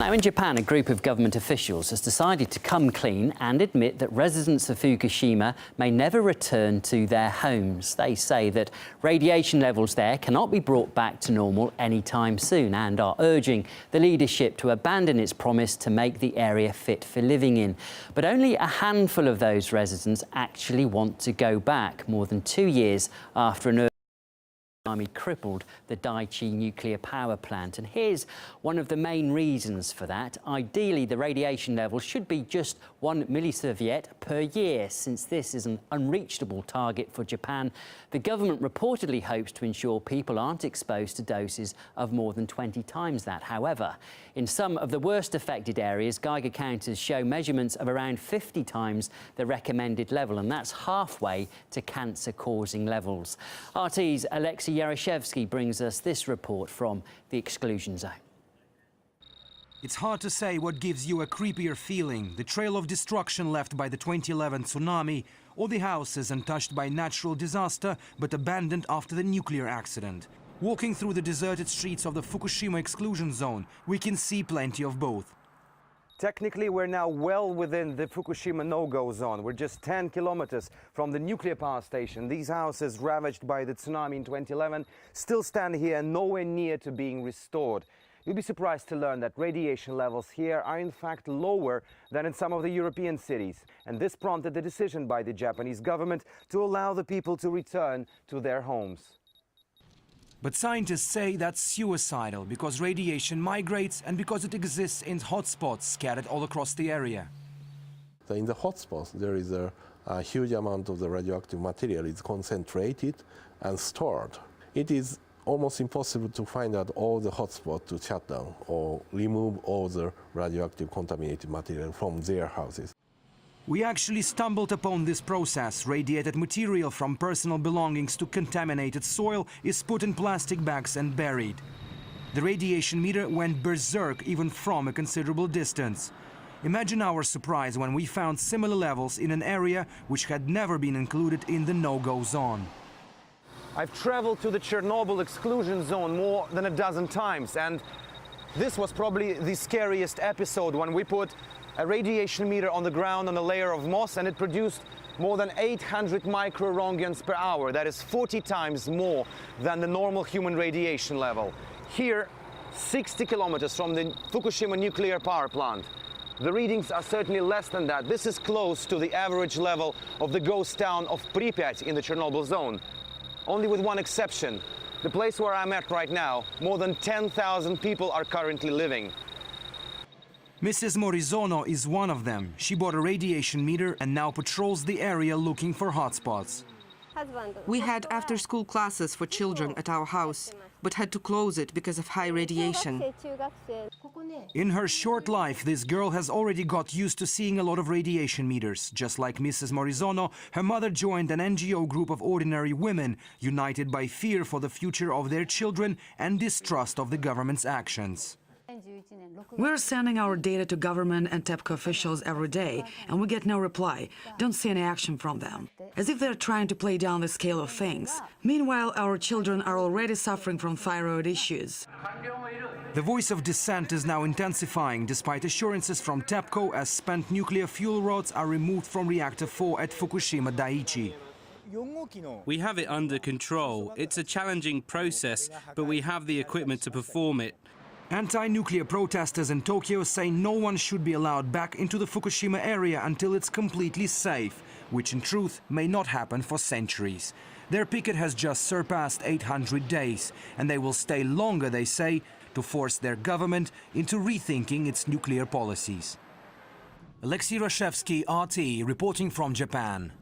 Now, in Japan, a group of government officials has decided to come clean and admit that residents of Fukushima may never return to their homes. They say that radiation levels there cannot be brought back to normal anytime soon and are urging the leadership to abandon its promise to make the area fit for living in. But only a handful of those residents actually want to go back, more than 2 years after an tsunami crippled the Daiichi nuclear power plant. And here's one of the main reasons for that. Ideally, the radiation level should be just 1 millisievert per year. Since this is an unreachable target for Japan, the government reportedly hopes to ensure people aren't exposed to doses of more than 20 times that. However, in some of the worst affected areas, Geiger counters show measurements of around 50 times the recommended level, and that's halfway to cancer-causing levels. RT's Alexei Yaroshevsky brings us this report from the exclusion zone. It's hard to say what gives you a creepier feeling, the trail of destruction left by the 2011 tsunami, or the houses untouched by natural disaster but abandoned after the nuclear accident. Walking through the deserted streets of the Fukushima exclusion zone, we can see plenty of both. Technically, we're now well within the Fukushima no-go zone. We're just 10 kilometers from the nuclear power station. These houses, ravaged by the tsunami in 2011, still stand here and nowhere near to being restored. You'll be surprised to learn that radiation levels here are in fact lower than in some of the European cities. And this prompted the decision by the Japanese government to allow the people to return to their homes. But scientists say that's suicidal because radiation migrates and because it exists in hotspots scattered all across the area. In the hotspots, there is a huge amount of the radioactive material is concentrated and stored. It is almost impossible to find out all the hotspots to shut down or remove all the radioactive contaminated material from their houses. We actually stumbled upon this process. Radiated material from personal belongings to contaminated soil is put in plastic bags and buried. The radiation meter went berserk even from a considerable distance. Imagine our surprise when we found similar levels in an area which had never been included in the no-go zone. I've traveled to the Chernobyl exclusion zone more than a dozen times, and this was probably the scariest episode when we put a radiation meter on the ground on a layer of moss, and it produced more than 800 microröntgens per hour. That is 40 times more than the normal human radiation level. Here, 60 kilometers from the Fukushima nuclear power plant. The readings are certainly less than that. This is close to the average level of the ghost town of Pripyat in the Chernobyl zone. Only with one exception. The place where I'm at right now, more than 10,000 people are currently living. Mrs. Morizono is one of them. She bought a radiation meter and now patrols the area looking for hotspots. We had after-school classes for children at our house, but had to close it because of high radiation. In her short life, this girl has already got used to seeing a lot of radiation meters. Just like Mrs. Morizono, her mother joined an NGO group of ordinary women, united by fear for the future of their children and distrust of the government's actions. We're sending our data to government and TEPCO officials every day, and we get no reply. Don't see any action from them. As if they're trying to play down the scale of things. Meanwhile, our children are already suffering from thyroid issues. The voice of dissent is now intensifying, despite assurances from TEPCO as spent nuclear fuel rods are removed from Reactor 4 at Fukushima Daiichi. We have it under control. It's a challenging process, but we have the equipment to perform it. Anti-nuclear protesters in Tokyo say no one should be allowed back into the Fukushima area until it's completely safe, which in truth may not happen for centuries. Their picket has just surpassed 800 days, and they will stay longer, they say, to force their government into rethinking its nuclear policies. Alexei Yaroshevsky, RT, reporting from Japan.